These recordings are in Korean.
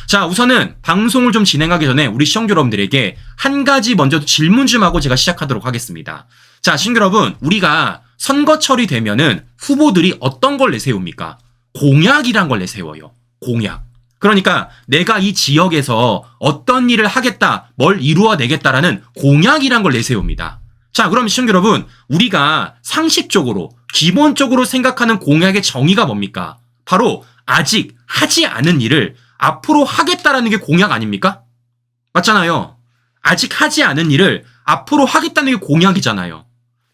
자, 우선은 방송을 좀 진행하기 전에 우리 시청자 여러분들에게 한 가지 먼저 질문 좀 하고 제가 시작하도록 하겠습니다. 자, 시청자 여러분, 우리가 선거철이 되면은 후보들이 어떤 걸 내세웁니까? 공약이란 걸 내세워요. 공약. 그러니까 내가 이 지역에서 어떤 일을 하겠다, 뭘 이루어내겠다라는 공약이란 걸 내세웁니다. 자, 그럼 시청자 여러분, 우리가 상식적으로 기본적으로 생각하는 공약의 정의가 뭡니까? 바로 아직 하지 않은 일을 앞으로 하겠다라는 게 공약 아닙니까? 맞잖아요. 아직 하지 않은 일을 앞으로 하겠다는 게 공약이잖아요.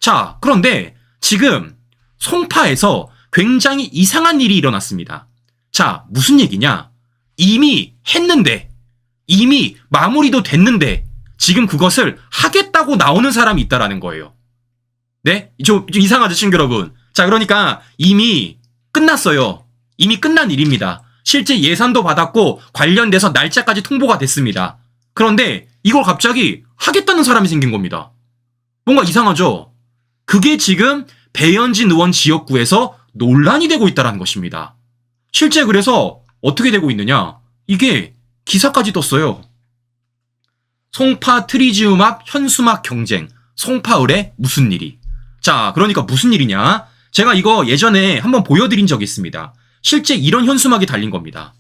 자, 그런데 지금 송파에서 굉장히 이상한 일이 일어났습니다. 자, 무슨 얘기냐? 이미 했는데, 이미 마무리도 됐는데 지금 그것을 하겠다고 나오는 사람이 있다라는 거예요. 네? 좀 이상하죠, 친구 여러분? 자, 그러니까 이미 끝났어요. 이미 끝난 일입니다. 실제 예산도 받았고 관련돼서 날짜까지 통보가 됐습니다. 그런데 이걸 갑자기 하겠다는 사람이 생긴 겁니다. 뭔가 이상하죠? 그게 지금 배현진 의원 지역구에서 논란이 되고 있다는 것입니다. 실제 그래서 어떻게 되고 있느냐? 이게 기사까지 떴어요. 송파 트리지움 앞 현수막 경쟁, 송파을에 무슨 일이? 자, 그러니까 무슨 일이냐? 제가 이거 예전에 한번 보여드린 적이 있습니다. 실제 이런 현수막이 달린 겁니다.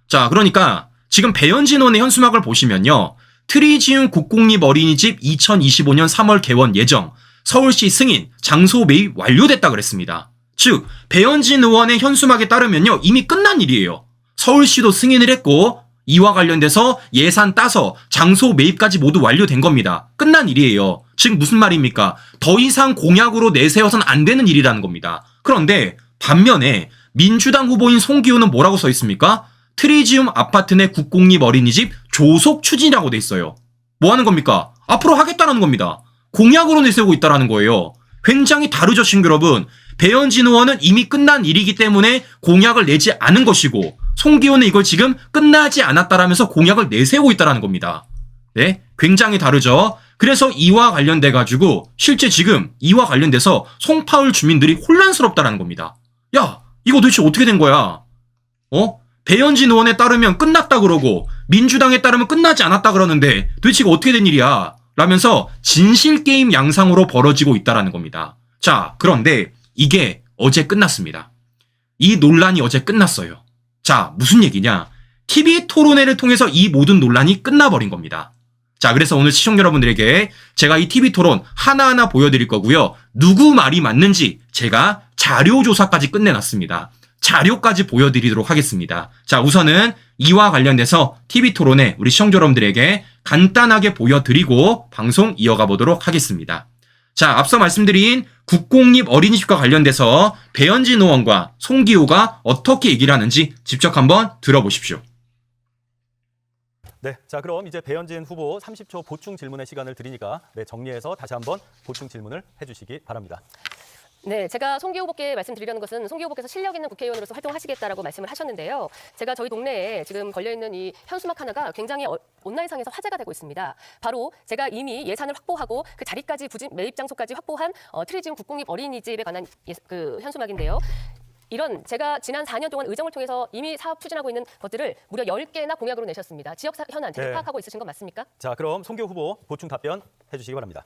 자, 그러니까 지금 배현진 의원의 현수막을 보시면요. 트리지움 국공립 어린이집 2025년 3월 개원 예정, 서울시 승인, 장소 매입 완료됐다 그랬습니다. 즉, 배현진 의원의 현수막에 따르면요. 이미 끝난 일이에요. 서울시도 승인을 했고 이와 관련돼서 예산 따서 장소 매입까지 모두 완료된 겁니다. 끝난 일이에요. 즉 무슨 말입니까? 더 이상 공약으로 내세워서는 안 되는 일이라는 겁니다. 그런데 반면에 민주당 후보인 송기호는 뭐라고 써 있습니까? 트리지움 아파트 내 국공립 어린이집 조속 추진이라고 돼 있어요. 뭐 하는 겁니까? 앞으로 하겠다는 겁니다. 공약으로 내세우고 있다는 거예요. 굉장히 다르죠, 친구 여러분. 배현진 의원은 이미 끝난 일이기 때문에 공약을 내지 않은 것이고 송기호는 이걸 지금 끝나지 않았다라면서 공약을 내세우고 있다는 겁니다. 네, 굉장히 다르죠. 그래서 이와 관련돼 가지고 실제 지금 이와 관련돼서 송파을 주민들이 혼란스럽다는 겁니다. 야, 이거 도대체 어떻게 된 거야? 배현진 의원에 따르면 끝났다 그러고 민주당에 따르면 끝나지 않았다 그러는데 도대체 이거 어떻게 된 일이야? 라면서 진실게임 양상으로 벌어지고 있다는 겁니다. 자, 그런데 이게 어제 끝났습니다. 이 논란이 어제 끝났어요. 자, 무슨 얘기냐? TV 토론회를 통해서 이 모든 논란이 끝나버린 겁니다. 자, 그래서 오늘 시청자 여러분들에게 제가 이 TV 토론 하나하나 보여드릴 거고요. 누구 말이 맞는지 제가 자료 조사까지 끝내놨습니다. 자료까지 보여드리도록 하겠습니다. 자, 우선은 이와 관련돼서 TV 토론회 우리 시청자 여러분들에게 간단하게 보여드리고 방송 이어가 보도록 하겠습니다. 자, 앞서 말씀드린 국공립 어린이집과 관련돼서 배현진 의원과 송기호가 어떻게 얘기를 하는지 직접 한번 들어보십시오. 네, 자 그럼 이제 배현진 후보 30초 보충 질문의 시간을 드리니까 정리해서 다시 한번 보충 질문을 해주시기 바랍니다. 네, 제가 송기호 후보께 말씀드리려는 것은 송기호 후보께서 실력 있는 국회의원으로서 활동하시겠다라고 말씀을 하셨는데요. 제가 저희 동네에 지금 걸려있는 이 현수막 하나가 굉장히 온라인상에서 화제가 되고 있습니다. 바로 제가 이미 예산을 확보하고 그 자리까지 매입 장소까지 확보한 트리지움 국공립 어린이집에 관한 그 현수막인데요. 이런 제가 지난 4년 동안 의정을 통해서 이미 사업 추진하고 있는 것들을 무려 10개나 공약으로 내셨습니다. 지역 현안 잘 파악하고 있으신 건 맞습니까? 자, 그럼 송기호 후보 보충 답변 해주시기 바랍니다.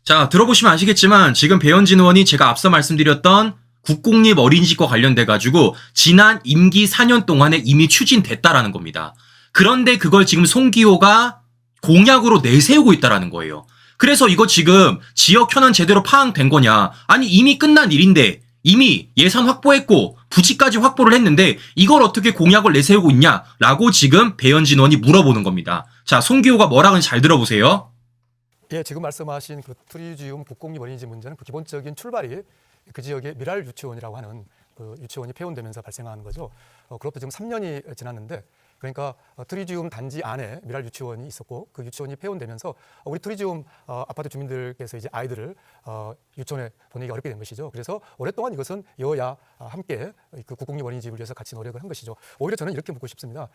자, 들어보시면 아시겠지만 지금 배현진 의원이 제가 앞서 말씀드렸던 국공립 어린이집과 관련돼 가지고 지난 임기 4년 동안에 이미 추진됐다라는 겁니다. 그런데 그걸 지금 송기호가 공약으로 내세우고 있다라는 거예요. 그래서 이거 지금 지역 현안 제대로 파악된 거냐? 아니 이미 끝난 일인데 이미 예산 확보했고 부지까지 확보를 했는데 이걸 어떻게 공약을 내세우고 있냐라고 지금 배현진 의원이 물어보는 겁니다. 자, 송기호가 뭐라고 하는지 잘 들어보세요. 예, 지금 말씀하신 그 트리지움 국공립 어린이집 문제는 그 기본적인 출발이 그 지역의 미랄 유치원이라고 하는 그 유치원이 폐원되면서 발생한 거죠. 그로부터 지금 3년이 지났는데 그러니까 트리지움 단지 안에 미랄 유치원이 있었고 그 유치원이 폐원되면서 우리 트리지움 아파트 주민들께서 이제 아이들을 유치원에 보내기 어렵게 된 것이죠. 그래서 오랫동안 이것은 여야 함께 그 국공립 어린이집을 위해서 같이 노력을 한 것이죠. 오히려 저는 이렇게 묻고 싶습니다.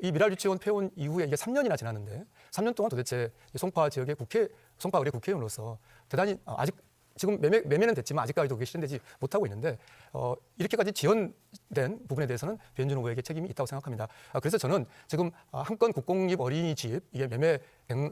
이 미랄 유치원 폐원 이후에 이게 3년이나 지났는데 3년 동안 도대체 송파 지역의 송파을의 국회의원으로서 대단히 아직 지금 매매는 됐지만 아직까지도 그게 실현되지 못하고 있는데 이렇게까지 지연된 부분에 대해서는 배현진 후보에게 책임이 있다고 생각합니다. 그래서 저는 지금 한 건 국공립 어린이집 이게 매매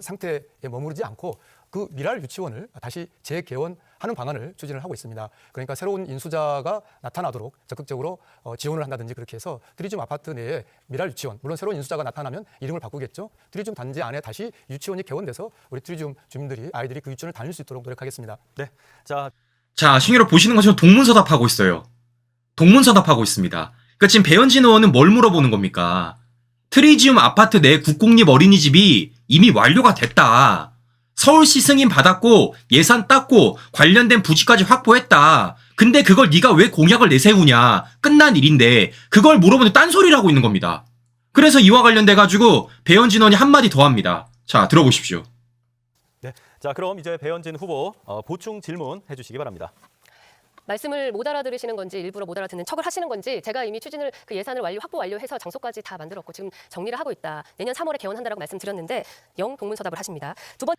상태에 머무르지 않고 그 미랄 유치원을 다시 재개원하는 방안을 추진을 하고 있습니다. 그러니까 새로운 인수자가 나타나도록 적극적으로 지원을 한다든지 그렇게 해서 트리즘 아파트 내에 미랄 유치원, 물론 새로운 인수자가 나타나면 이름을 바꾸겠죠. 트리즘 단지 안에 다시 유치원이 개원돼서 우리 트리즘 주민들이 아이들이 그 유치원을 다닐 수 있도록 노력하겠습니다. 네. 자, 자, 신기로 보시는 것처럼 동문서답하고 있어요. 동문서답하고 있습니다. 그러니까 지금 배현진 의원은 뭘 물어보는 겁니까? 트리지움 아파트 내 국공립 어린이집이 이미 완료가 됐다. 서울시 승인 받았고 예산 땄고 관련된 부지까지 확보했다. 근데 그걸 네가 왜 공약을 내세우냐. 끝난 일인데 그걸 물어보는 딴소리라고 있는 겁니다. 그래서 이와 관련돼 가지고 배현진 의원이 한마디 더 합니다. 자, 들어보십시오. 네. 자, 그럼 이제 배현진 후보 보충 질문 해주시기 바랍니다. 말씀을 못 알아들으시는 건지 일부러 못 알아듣는 척을 하시는 건지 제가 이미 추진을 그 예산을 확보 완료해서 장소까지 다 만들었고 지금 정리를 하고 있다. 내년 3월에 개원한다라고 말씀드렸는데 영 동문서답을 하십니다. 두 번.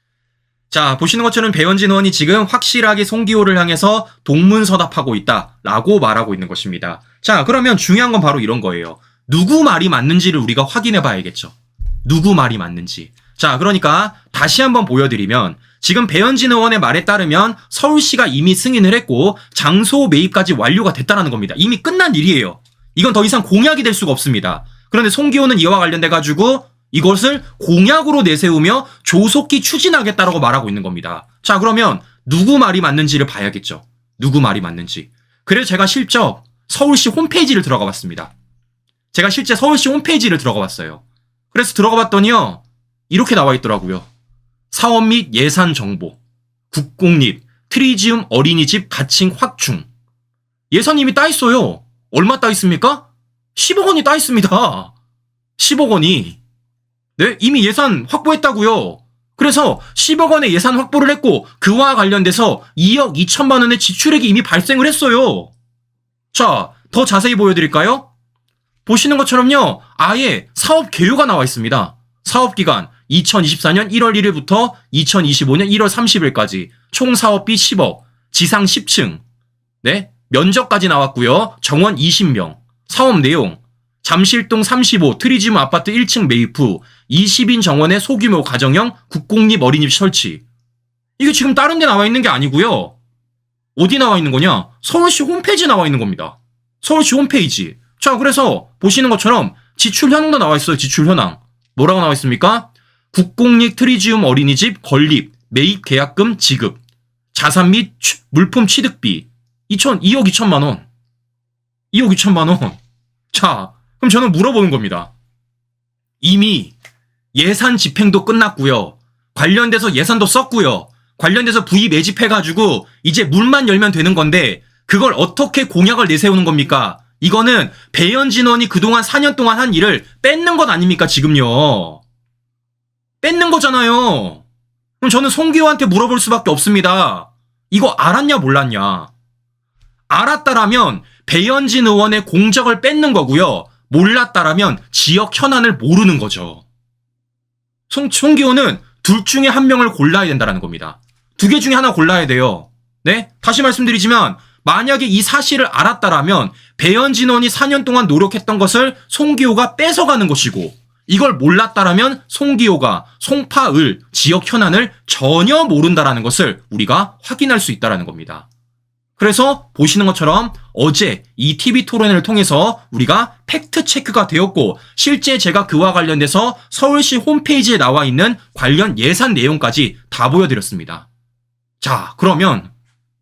자, 보시는 것처럼 배현진 의원이 지금 확실하게 송기호를 향해서 동문서답하고 있다라고 말하고 있는 것입니다. 자, 그러면 중요한 건 바로 이런 거예요. 누구 말이 맞는지를 우리가 확인해 봐야겠죠. 누구 말이 맞는지. 자, 그러니까 다시 한번 보여드리면 지금 배현진 의원의 말에 따르면 서울시가 이미 승인을 했고 장소 매입까지 완료가 됐다는 겁니다. 이미 끝난 일이에요. 이건 더 이상 공약이 될 수가 없습니다. 그런데 송기호는 이와 관련돼 가지고 이것을 공약으로 내세우며 조속히 추진하겠다라고 말하고 있는 겁니다. 자, 그러면 누구 말이 맞는지를 봐야겠죠. 누구 말이 맞는지. 그래서 제가 실제 서울시 홈페이지를 들어가 봤습니다. 제가 실제 서울시 홈페이지를 들어가 봤어요. 그래서 들어가 봤더니요. 이렇게 나와 있더라고요. 사업 및 예산 정보, 국공립, 트리지움 어린이집 가칭 확충. 예산이 이미 따 있어요. 얼마 따 있습니까? 10억 원이 따 있습니다. 10억 원이. 네, 이미 예산 확보했다고요. 그래서 10억 원의 예산 확보를 했고 그와 관련돼서 2억 2천만 원의 지출액이 이미 발생을 했어요. 자, 더 자세히 보여드릴까요? 보시는 것처럼요. 아예 사업 개요가 나와 있습니다. 사업기간 2024년 1월 1일부터 2025년 1월 30일까지 총 사업비 10억, 지상 10층, 네, 면적까지 나왔고요. 정원 20명, 사업 내용, 잠실동 35 트리지움 아파트 1층 매입 후 20인 정원의 소규모 가정형 국공립 어린이집 설치. 이게 지금 다른 데 나와 있는 게 아니고요. 어디 나와 있는 거냐? 서울시 홈페이지에 나와 있는 겁니다. 서울시 홈페이지. 자, 그래서 보시는 것처럼 지출 현황도 나와 있어요. 지출 현황. 뭐라고 나와 있습니까? 국공립 트리지움 어린이집 건립, 매입 계약금 지급, 자산 및 물품 취득비 2억 2천만 원. 2억 2천만 원. 자, 그럼 저는 물어보는 겁니다. 이미 예산 집행도 끝났고요. 관련돼서 예산도 썼고요. 관련돼서 부의 매집해가지고 이제 문만 열면 되는 건데 그걸 어떻게 공약을 내세우는 겁니까? 이거는 배현진 의원이 그동안 4년 동안 한 일을 뺏는 것 아닙니까, 지금요? 뺏는 거잖아요. 그럼 저는 송기호한테 물어볼 수밖에 없습니다. 이거 알았냐, 몰랐냐? 알았다라면 배현진 의원의 공적을 뺏는 거고요. 몰랐다라면 지역 현안을 모르는 거죠. 송기호는 둘 중에 한 명을 골라야 된다는 겁니다. 두 개 중에 하나 골라야 돼요. 네? 다시 말씀드리지만 만약에 이 사실을 알았다라면 배현진 의원이 4년 동안 노력했던 것을 송기호가 뺏어가는 것이고 이걸 몰랐다라면 송기호가 송파을 지역 현안을 전혀 모른다라는 것을 우리가 확인할 수 있다는 겁니다. 그래서 보시는 것처럼 어제 이 TV 토론회를 통해서 우리가 팩트 체크가 되었고 실제 제가 그와 관련돼서 서울시 홈페이지에 나와 있는 관련 예산 내용까지 다 보여드렸습니다. 자, 그러면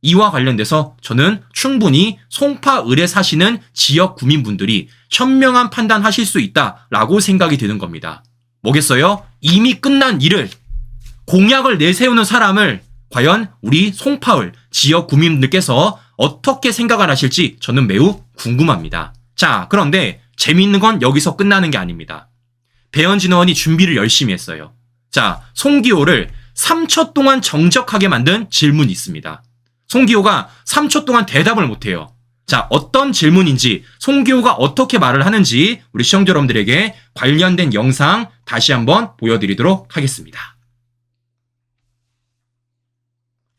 이와 관련돼서 저는 충분히 송파을에 사시는 지역 구민분들이 현명한 판단하실 수 있다라고 생각이 드는 겁니다. 뭐겠어요? 이미 끝난 일을 공약을 내세우는 사람을 과연 우리 송파을 지역 구민분들께서 어떻게 생각을 하실지 저는 매우 궁금합니다. 자, 그런데 재미있는 건 여기서 끝나는 게 아닙니다. 배현진 의원이 준비를 열심히 했어요. 자, 송기호를 3초 동안 정적하게 만든 질문이 있습니다. 송기호가 3초 동안 대답을 못해요. 자, 어떤 질문인지 송기호가 어떻게 말을 하는지 우리 시청자 여러분들에게 관련된 영상 다시 한번 보여드리도록 하겠습니다.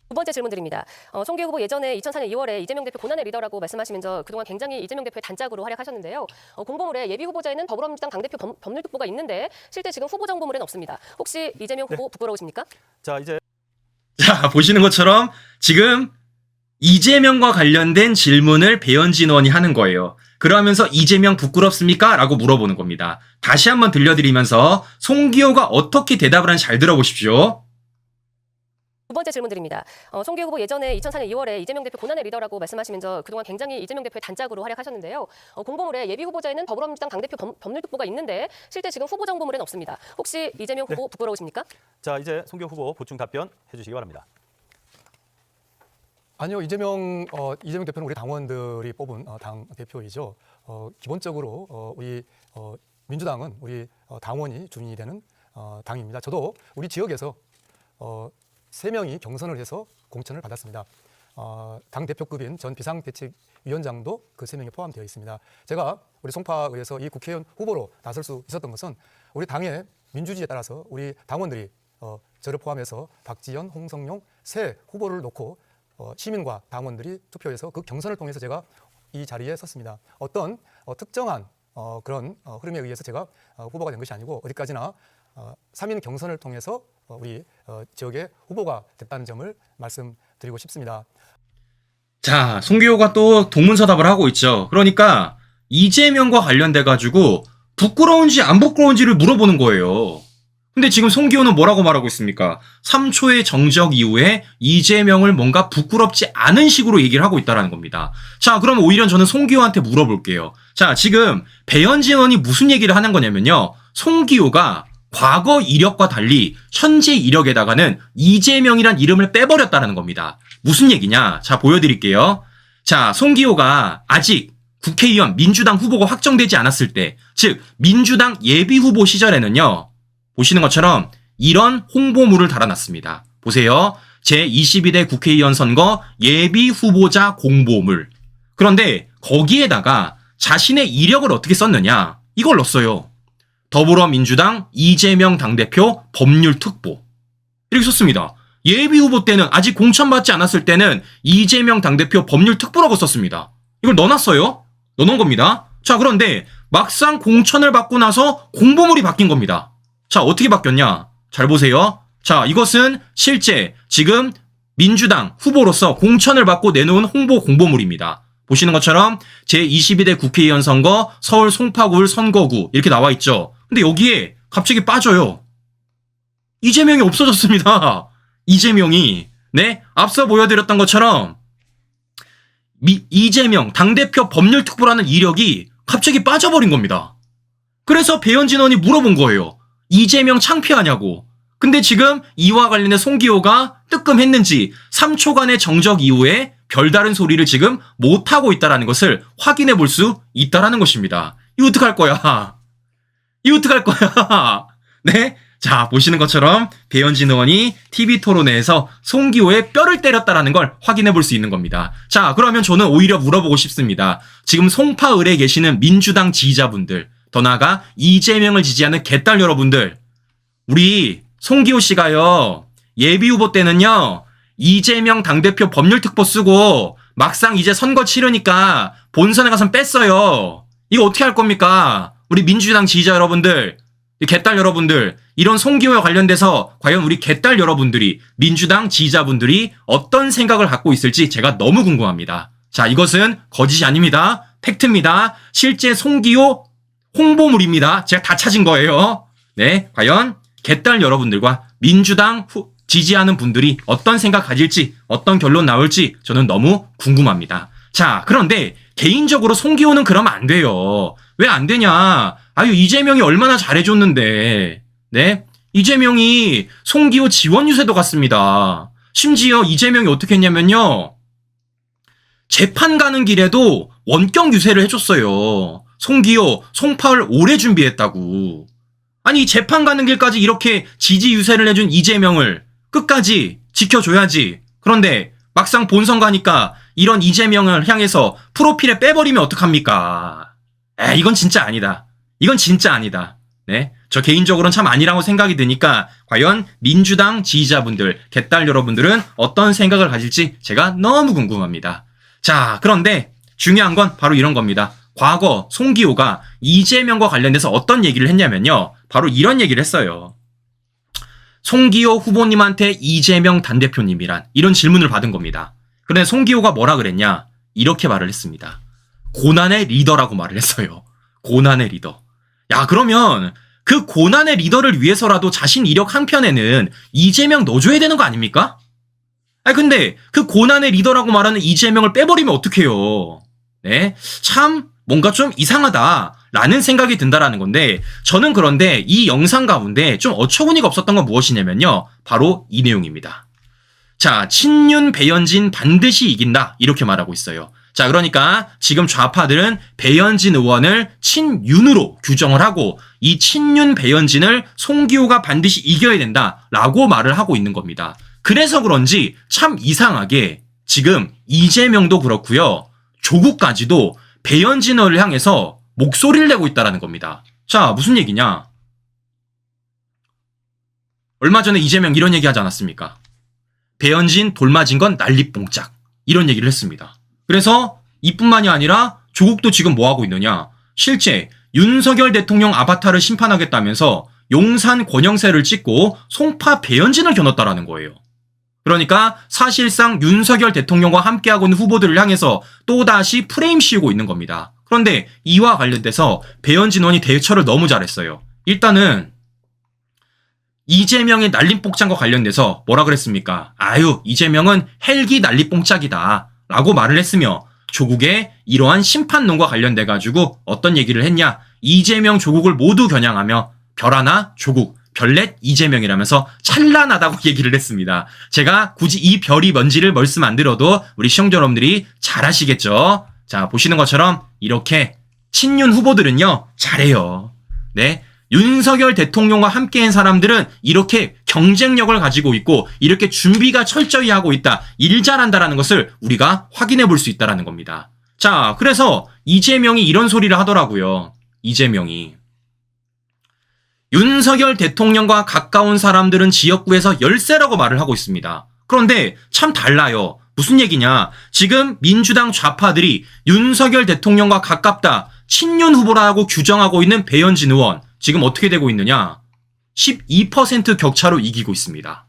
두 번째 질문 드립니다. 송기호 후보 예전에 2004년 2월에 이재명 대표 고난의 리더라고 말씀하시면서 그동안 굉장히 이재명 대표의 단짝으로 활약하셨는데요. 공보물에 예비 후보자에는 더불어민주당 당대표 법률특보가 있는데 실제 지금 후보 정보물에는 없습니다. 혹시 이재명 후보 부끄러우십니까? 자, 이제 자, 보시는 것처럼 지금 이재명과 관련된 질문을 배현진 의원이 하는 거예요. 그러면서 이재명 부끄럽습니까? 라고 물어보는 겁니다. 다시 한번 들려드리면서 송기호가 어떻게 대답을 하는지 잘 들어보십시오. 두 번째 질문 드립니다. 송기호 후보 예전에 2004년 2월에 이재명 대표 고난의 리더라고 말씀하시면서 그동안 굉장히 이재명 대표의 단짝으로 활약하셨는데요. 공보물에 예비 후보자에는 더불어민주당 당대표 법률특보가 있는데 실제 지금 후보 정보물에는 없습니다. 혹시 이재명 후보 부끄러우십니까? 자, 이제 송기호 후보 보충 답변 해주시기 바랍니다. 아니요, 이재명 대표는 우리 당원들이 뽑은 당 대표이죠. 기본적으로 우리 민주당은 우리 당원이 주인이 되는 당입니다. 저도 우리 지역에서 3명이 경선을 해서 공천을 받았습니다. 당 대표급인 전 비상대책위원장도 그 3명에 포함되어 있습니다. 제가 우리 송파의에서 이 국회의원 후보로 나설 수 있었던 것은 우리 당의 민주주의에 따라서 우리 당원들이 저를 포함해서 박지현, 홍성용 세 후보를 놓고 시민과 당원들이 투표해서 그 경선을 통해서 제가 이 자리에 섰습니다. 어떤 특정한 그런 흐름에 의해서 제가 후보가 된 것이 아니고 어디까지나 3인 경선을 통해서 우리 지역의 후보가 됐다는 점을 말씀드리고 싶습니다. 자, 송기호가 또 동문서답을 하고 있죠. 그러니까 이재명과 관련돼 가지고 부끄러운지 안 부끄러운지를 물어보는 거예요. 근데 지금 송기호는 뭐라고 말하고 있습니까? 3초의 정적 이후에 이재명을 뭔가 부끄럽지 않은 식으로 얘기를 하고 있다는 겁니다. 자, 그럼 오히려 저는 송기호한테 물어볼게요. 자, 지금 배현진 의원이 무슨 얘기를 하는 거냐면요. 송기호가 과거 이력과 달리 현재 이력에다가는 이재명이란 이름을 빼버렸다는 겁니다. 무슨 얘기냐? 자, 보여드릴게요. 자, 송기호가 아직 국회의원 민주당 후보가 확정되지 않았을 때, 즉 민주당 예비 후보 시절에는요. 보시는 것처럼 이런 홍보물을 달아놨습니다. 보세요. 제22대 국회의원 선거 예비 후보자 공보물. 그런데 거기에다가 자신의 이력을 어떻게 썼느냐? 이걸 넣었어요. 더불어민주당 이재명 당대표 법률특보. 이렇게 썼습니다. 예비 후보 때는 아직 공천받지 않았을 때는 이재명 당대표 법률특보라고 썼습니다. 이걸 넣어놨어요. 넣어놓은 겁니다. 자, 그런데 막상 공천을 받고 나서 공보물이 바뀐 겁니다. 자, 어떻게 바뀌었냐? 잘 보세요. 자, 이것은 실제 지금 민주당 후보로서 공천을 받고 내놓은 홍보 공보물입니다. 보시는 것처럼 제22대 국회의원 선거 서울 송파구 선거구 이렇게 나와 있죠. 근데 여기에 갑자기 빠져요. 이재명이 없어졌습니다. 이재명이. 네? 앞서 보여드렸던 것처럼 이재명 당대표 법률특보라는 이력이 갑자기 빠져버린 겁니다. 그래서 배현진 의원이 물어본 거예요. 이재명 창피하냐고. 근데 지금 이와 관련해 송기호가 뜨끔했는지 3초간의 정적 이후에 별다른 소리를 지금 못하고 있다는 것을 확인해 볼 수 있다는 것입니다. 이거 어떡할 거야? 이거 어떡할 거야? 네? 자, 보시는 것처럼 배현진 의원이 TV토론회에서 송기호의 뼈를 때렸다는 걸 확인해 볼 수 있는 겁니다. 자, 그러면 저는 오히려 물어보고 싶습니다. 지금 송파을에 계시는 민주당 지지자분들, 더 나아가 이재명을 지지하는 개딸 여러분들, 우리 송기호 씨가요, 예비 후보 때는요, 이재명 당대표 법률특보 쓰고 막상 이제 선거 치르니까 본선에 가서 뺐어요. 이거 어떻게 할 겁니까? 우리 민주당 지지자 여러분들, 개딸 여러분들, 이런 송기호와 관련돼서 과연 우리 개딸 여러분들이, 민주당 지지자분들이 어떤 생각을 갖고 있을지 제가 너무 궁금합니다. 자, 이것은 거짓이 아닙니다. 팩트입니다. 실제 송기호 홍보물입니다. 제가 다 찾은 거예요. 네, 과연 개딸 여러분들과 민주당 지지하는 분들이 어떤 생각 가질지, 어떤 결론 나올지 저는 너무 궁금합니다. 자, 그런데 개인적으로 송기호는 그러면 안 돼요. 왜 안 되냐? 아유, 이재명이 얼마나 잘해줬는데. 네? 이재명이 송기호 지원 유세도 갔습니다. 심지어 이재명이 어떻게 했냐면요. 재판 가는 길에도 원격 유세를 해줬어요. 송기호, 송파을 오래 준비했다고. 아니, 재판 가는 길까지 이렇게 지지 유세를 해준 이재명을 끝까지 지켜줘야지. 그런데 막상 본선 가니까 이런 이재명을 향해서 프로필에 빼버리면 어떡합니까? 이건 진짜 아니다. 이건 진짜 아니다. 네. 저 개인적으로는 참 아니라고 생각이 드니까 과연 민주당 지지자분들, 개딸 여러분들은 어떤 생각을 가질지 제가 너무 궁금합니다. 자, 그런데 중요한 건 바로 이런 겁니다. 과거 송기호가 이재명과 관련돼서 어떤 얘기를 했냐면요. 바로 이런 얘기를 했어요. 송기호 후보님한테 이재명 당대표님이란 이런 질문을 받은 겁니다. 그런데 송기호가 뭐라 그랬냐? 이렇게 말을 했습니다. 고난의 리더라고 말을 했어요. 고난의 리더. 야, 그러면 그 고난의 리더를 위해서라도 자신 이력 한편에는 이재명 넣어줘야 되는 거 아닙니까? 아니 근데 그 고난의 리더라고 말하는 이재명을 빼버리면 어떡해요. 네, 참 뭔가 좀 이상하다라는 생각이 든다라는 건데 저는 그런데 이 영상 가운데 좀 어처구니가 없었던 건 무엇이냐면요. 바로 이 내용입니다. 자, 친윤 배현진 반드시 이긴다 이렇게 말하고 있어요. 자, 그러니까 지금 좌파들은 배현진 의원을 친윤으로 규정을 하고 이 친윤 배현진을 송기호가 반드시 이겨야 된다라고 말을 하고 있는 겁니다. 그래서 그런지 참 이상하게 지금 이재명도 그렇고요. 조국까지도 배현진 의원을 향해서 목소리를 내고 있다는 겁니다. 자, 무슨 얘기냐? 얼마 전에 이재명 이런 얘기 하지 않았습니까? 배현진 돌맞은 건 난리뽕짝 이런 얘기를 했습니다. 그래서 이뿐만이 아니라 조국도 지금 뭐 하고 있느냐? 실제 윤석열 대통령 아바타를 심판하겠다면서 용산 권영세를 찍고 송파 배현진을 겨눴다라는 거예요. 그러니까 사실상 윤석열 대통령과 함께하고 있는 후보들을 향해서 또다시 프레임 씌우고 있는 겁니다. 그런데 이와 관련돼서 배현진 의원이 대처를 너무 잘했어요. 일단은 이재명의 난리뽕짝과 관련돼서 뭐라 그랬습니까? 아유, 이재명은 헬기 난리뽕짝이다 라고 말을 했으며 조국의 이러한 심판론과 관련돼가지고 어떤 얘기를 했냐? 이재명 조국을 모두 겨냥하며 별 하나 조국, 별넷 이재명이라면서 찬란하다고 얘기를 했습니다. 제가 굳이 이 별이 뭔지를 말씀 안 드려도 우리 시청자 여러분들이 잘 아시겠죠? 자, 보시는 것처럼 이렇게 친윤 후보들은요 잘해요. 네, 윤석열 대통령과 함께한 사람들은 이렇게 경쟁력을 가지고 있고 이렇게 준비가 철저히 하고 있다, 일 잘한다라는 것을 우리가 확인해 볼 수 있다라는 겁니다. 자, 그래서 이재명이 이런 소리를 하더라고요. 이재명이 윤석열 대통령과 가까운 사람들은 지역구에서 열세라고 말을 하고 있습니다. 그런데 참 달라요. 무슨 얘기냐? 지금 민주당 좌파들이 윤석열 대통령과 가깝다, 친윤 후보라고 규정하고 있는 배현진 의원 지금 어떻게 되고 있느냐? 12% 격차로 이기고 있습니다.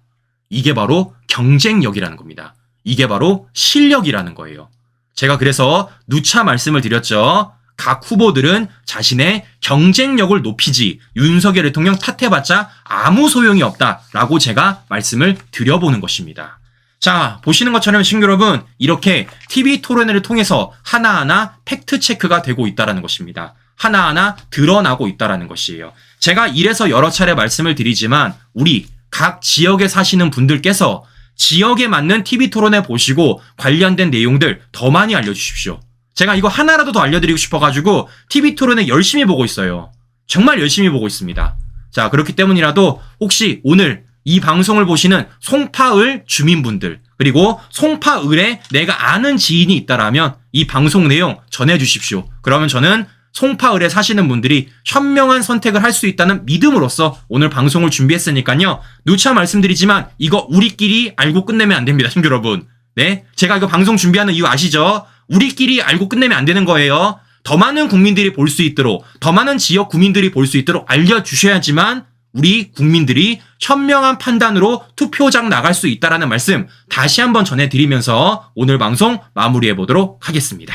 이게 바로 경쟁력이라는 겁니다. 이게 바로 실력이라는 거예요. 제가 그래서 누차 말씀을 드렸죠. 각 후보들은 자신의 경쟁력을 높이지 윤석열 대통령 탓해봤자 아무 소용이 없다라고 제가 말씀을 드려보는 것입니다. 자, 보시는 것처럼 시청자 여러분, 이렇게 TV 토론회를 통해서 하나하나 팩트체크가 되고 있다는 것입니다. 하나하나 드러나고 있다는 것이에요. 제가 이래서 여러 차례 말씀을 드리지만 우리 각 지역에 사시는 분들께서 지역에 맞는 TV 토론회 보시고 관련된 내용들 더 많이 알려주십시오. 제가 이거 하나라도 더 알려드리고 싶어가지고 TV 토론회 열심히 보고 있어요. 정말 열심히 보고 있습니다. 자, 그렇기 때문이라도 혹시 오늘 이 방송을 보시는 송파을 주민분들, 그리고 송파을에 내가 아는 지인이 있다라면 이 방송 내용 전해주십시오. 그러면 저는 송파을에 사시는 분들이 현명한 선택을 할 수 있다는 믿음으로써 오늘 방송을 준비했으니까요. 누차 말씀드리지만 이거 우리끼리 알고 끝내면 안 됩니다, 친구 여러분. 네, 제가 이거 방송 준비하는 이유 아시죠? 우리끼리 알고 끝내면 안 되는 거예요. 더 많은 국민들이 볼 수 있도록, 더 많은 지역 국민들이 볼 수 있도록 알려주셔야지만 우리 국민들이 현명한 판단으로 투표장 나갈 수 있다는 말씀 다시 한번 전해드리면서 오늘 방송 마무리해 보도록 하겠습니다.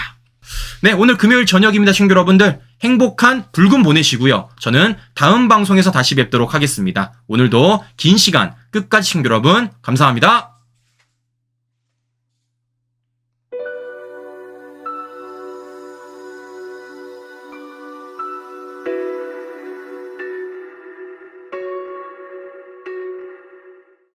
네, 오늘 금요일 저녁입니다, 친구 여러분들. 행복한 불금 보내시고요. 저는 다음 방송에서 다시 뵙도록 하겠습니다. 오늘도 긴 시간 끝까지 친구 여러분 감사합니다.